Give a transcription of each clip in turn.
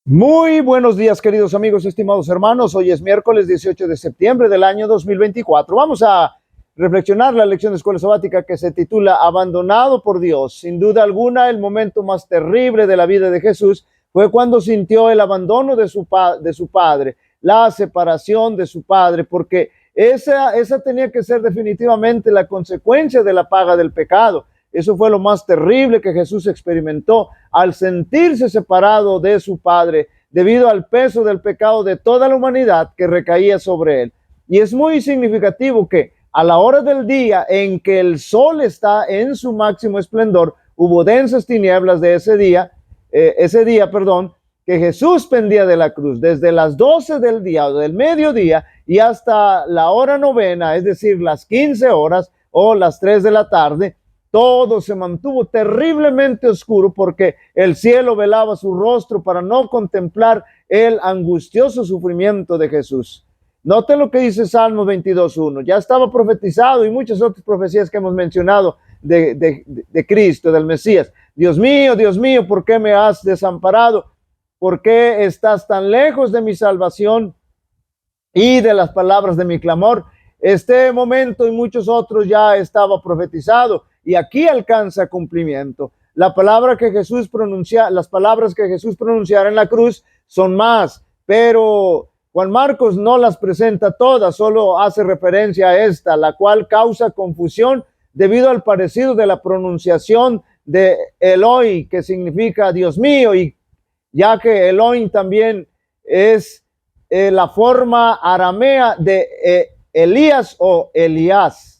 Muy buenos días, queridos amigos, estimados hermanos. Hoy es miércoles 18 de septiembre del año 2024. Vamos a reflexionar la lección de escuela sabática que se titula Abandonado por Dios. Sin duda alguna, el momento más terrible de la vida de Jesús fue cuando sintió el abandono de su padre, la separación de su padre, porque esa tenía que ser definitivamente la consecuencia de la paga del pecado. Eso fue lo más terrible que Jesús experimentó al sentirse separado de su Padre debido al peso del pecado de toda la humanidad que recaía sobre él. Y es muy significativo que a la hora del día en que el sol está en su máximo esplendor, hubo densas tinieblas de ese día, que Jesús pendía de la cruz desde las 12 del día o del mediodía y hasta la hora novena, es decir, las 15 horas o las 3 de la tarde. Todo se mantuvo terriblemente oscuro porque el cielo velaba su rostro para no contemplar el angustioso sufrimiento de Jesús. Noten lo que dice Salmo 22:1. Ya estaba profetizado y muchas otras profecías que hemos mencionado de Cristo, del Mesías. Dios mío, ¿por qué me has desamparado? ¿Por qué estás tan lejos de mi salvación y de las palabras de mi clamor? Este momento y muchos otros ya estaba profetizado y aquí alcanza cumplimiento. Las palabras que Jesús pronunciara en la cruz son más, pero Juan Marcos no las presenta todas, solo hace referencia a esta, la cual causa confusión debido al parecido de la pronunciación de Eloi, que significa Dios mío, y ya que Elohim también es la forma aramea de Elías o Elías.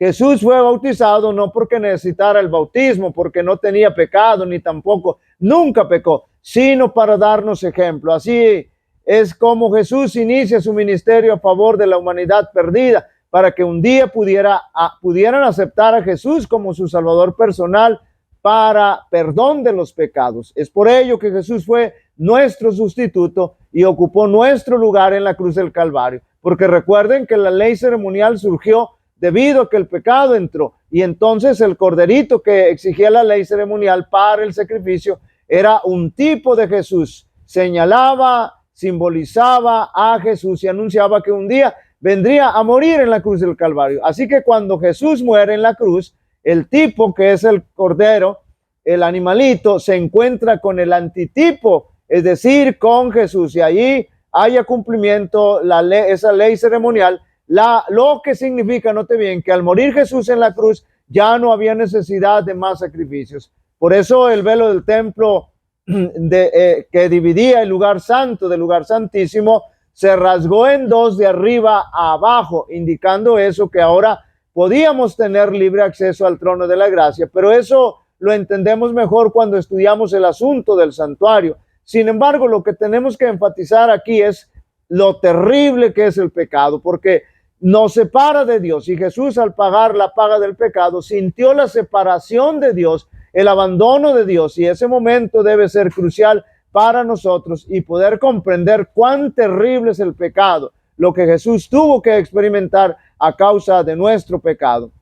Jesús fue bautizado no porque necesitara el bautismo, porque no tenía pecado, ni tampoco, nunca pecó, sino para darnos ejemplo. Así es como Jesús inicia su ministerio a favor de la humanidad perdida, para que un día pudieran aceptar a Jesús como su Salvador personal para perdón de los pecados. Es por ello que Jesús fue nuestro sustituto y ocupó nuestro lugar en la cruz del Calvario. Porque recuerden que la ley ceremonial surgió debido a que el pecado entró, y entonces el corderito que exigía la ley ceremonial para el sacrificio era un tipo de Jesús, señalaba, simbolizaba a Jesús y anunciaba que un día vendría a morir en la cruz del Calvario. Así que cuando Jesús muere en la cruz, el tipo, que es el cordero, el animalito, se encuentra con el antitipo, es decir, con Jesús, y allí haya cumplimiento esa ley ceremonial. Lo que significa, note bien, que al morir Jesús en la cruz ya no había necesidad de más sacrificios. Por eso el velo del templo que dividía el lugar santo del lugar santísimo se rasgó en dos de arriba a abajo, indicando eso, que ahora podíamos tener libre acceso al trono de la gracia. Pero eso lo entendemos mejor cuando estudiamos el asunto del santuario. Sin embargo, lo que tenemos que enfatizar aquí es lo terrible que es el pecado, porque nos separa de Dios, y Jesús, al pagar la paga del pecado, sintió la separación de Dios, el abandono de Dios, y ese momento debe ser crucial para nosotros y poder comprender cuán terrible es el pecado, lo que Jesús tuvo que experimentar a causa de nuestro pecado.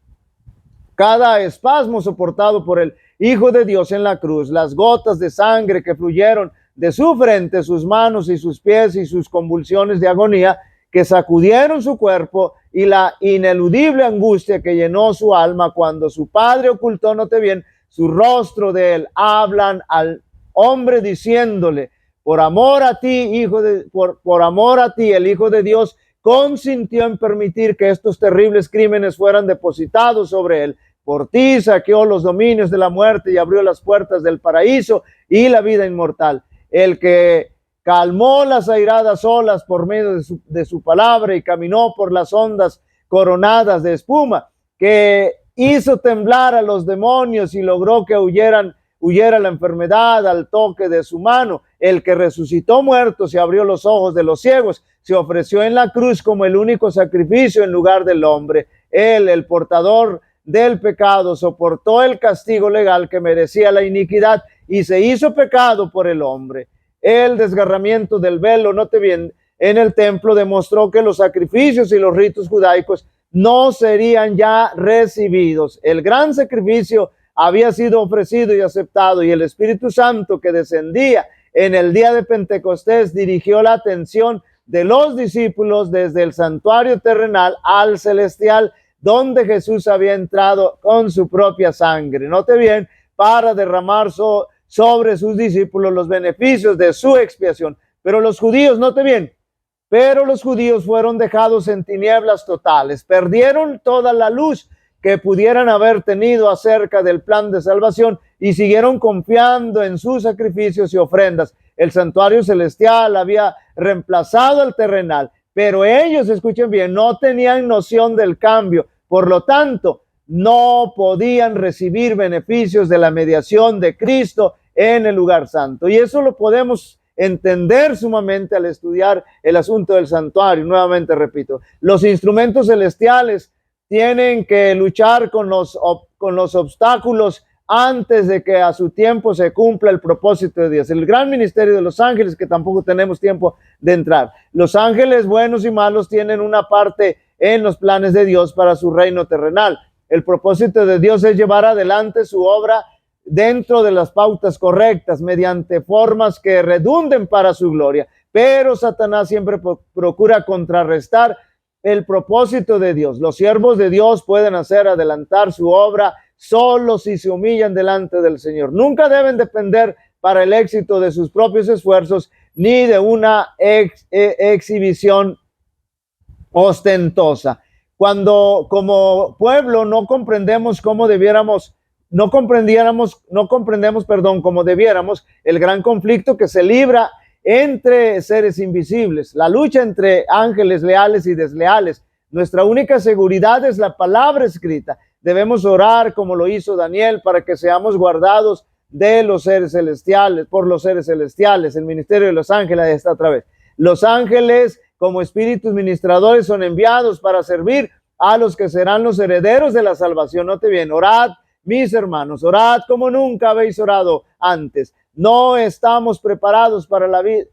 Cada espasmo soportado por el Hijo de Dios en la cruz, las gotas de sangre que fluyeron de su frente, sus manos y sus pies, y sus convulsiones de agonía que sacudieron su cuerpo, y la ineludible angustia que llenó su alma cuando su padre ocultó, note bien, su rostro de él, hablan al hombre diciéndole: por amor a ti, por amor a ti, el Hijo de Dios consintió en permitir que estos terribles crímenes fueran depositados sobre él. Por ti saqueó los dominios de la muerte y abrió las puertas del paraíso y la vida inmortal. El que calmó las airadas olas por medio de su palabra y caminó por las ondas coronadas de espuma, que hizo temblar a los demonios y logró que huyera la enfermedad al toque de su mano. El que resucitó muertos y abrió los ojos de los ciegos, se ofreció en la cruz como el único sacrificio en lugar del hombre. Él, el portador del pecado, soportó el castigo legal que merecía la iniquidad y se hizo pecado por el hombre. El desgarramiento del velo, note bien, en el templo demostró que los sacrificios y los ritos judaicos no serían ya recibidos. El gran sacrificio había sido ofrecido y aceptado, y el Espíritu Santo que descendía en el día de Pentecostés dirigió la atención de los discípulos desde el santuario terrenal al celestial, donde Jesús había entrado con su propia sangre. Note bien, para derramar sobre sus discípulos los beneficios de su expiación. Pero los judíos, note bien, pero los judíos fueron dejados en tinieblas totales, perdieron toda la luz que pudieran haber tenido acerca del plan de salvación y siguieron confiando en sus sacrificios y ofrendas. El santuario celestial había reemplazado al terrenal, pero ellos, escuchen bien, no tenían noción del cambio. Por lo tanto, no podían recibir beneficios de la mediación de Cristo en el lugar santo. Y eso lo podemos entender sumamente al estudiar el asunto del santuario. Nuevamente repito, los instrumentos celestiales tienen que luchar con los obstáculos antes de que a su tiempo se cumpla el propósito de Dios. El gran ministerio de los ángeles, que tampoco tenemos tiempo de entrar. Los ángeles buenos y malos tienen una parte en los planes de Dios para su reino terrenal. El propósito de Dios es llevar adelante su obra dentro de las pautas correctas, mediante formas que redunden para su gloria. Pero Satanás siempre procura contrarrestar el propósito de Dios. Los siervos de Dios pueden hacer adelantar su obra solo si se humillan delante del Señor. Nunca deben depender para el éxito de sus propios esfuerzos ni de una exhibición ostentosa. Cuando como pueblo no comprendemos como debiéramos, no comprendemos, como debiéramos, el gran conflicto que se libra entre seres invisibles, la lucha entre ángeles leales y desleales. Nuestra única seguridad es la palabra escrita. Debemos orar como lo hizo Daniel para que seamos guardados de los seres celestiales, por los seres celestiales. El ministerio de los ángeles está otra vez. Los ángeles, como espíritus ministradores, son enviados para servir a los que serán los herederos de la salvación. Note bien, orad, mis hermanos, orad como nunca habéis orado antes. No estamos preparados para la vida,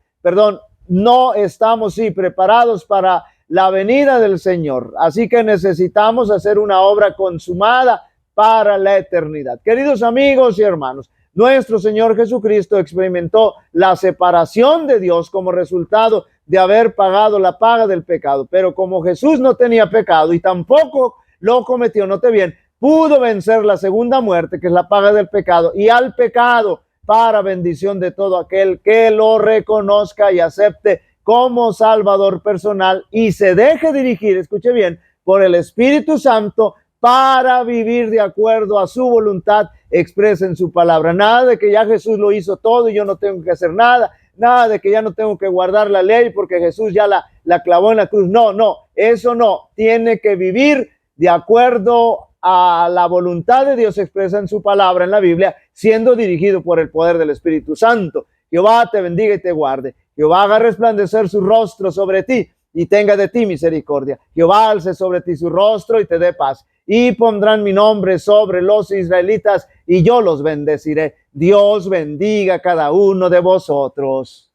preparados para la venida del Señor. Así que necesitamos hacer una obra consumada para la eternidad. Queridos amigos y hermanos, nuestro Señor Jesucristo experimentó la separación de Dios como resultado de haber pagado la paga del pecado. Pero como Jesús no tenía pecado y tampoco lo cometió, note bien, pudo vencer la segunda muerte, que es la paga del pecado, y al pecado para bendición de todo aquel que lo reconozca y acepte como Salvador personal y se deje dirigir, escuche bien, por el Espíritu Santo para vivir de acuerdo a su voluntad expresa en su palabra. Nada de que ya Jesús lo hizo todo y yo no tengo que hacer nada, nada de que ya no tengo que guardar la ley porque Jesús ya la clavó en la cruz. No, eso no. Tiene que vivir de acuerdo a la voluntad de Dios expresa en su palabra en la Biblia, siendo dirigido por el poder del Espíritu Santo. Jehová te bendiga y te guarde. Jehová haga resplandecer su rostro sobre ti y tenga de ti misericordia. Jehová alce sobre ti su rostro y te dé paz. Y pondrán mi nombre sobre los israelitas y yo los bendeciré. Dios bendiga a cada uno de vosotros.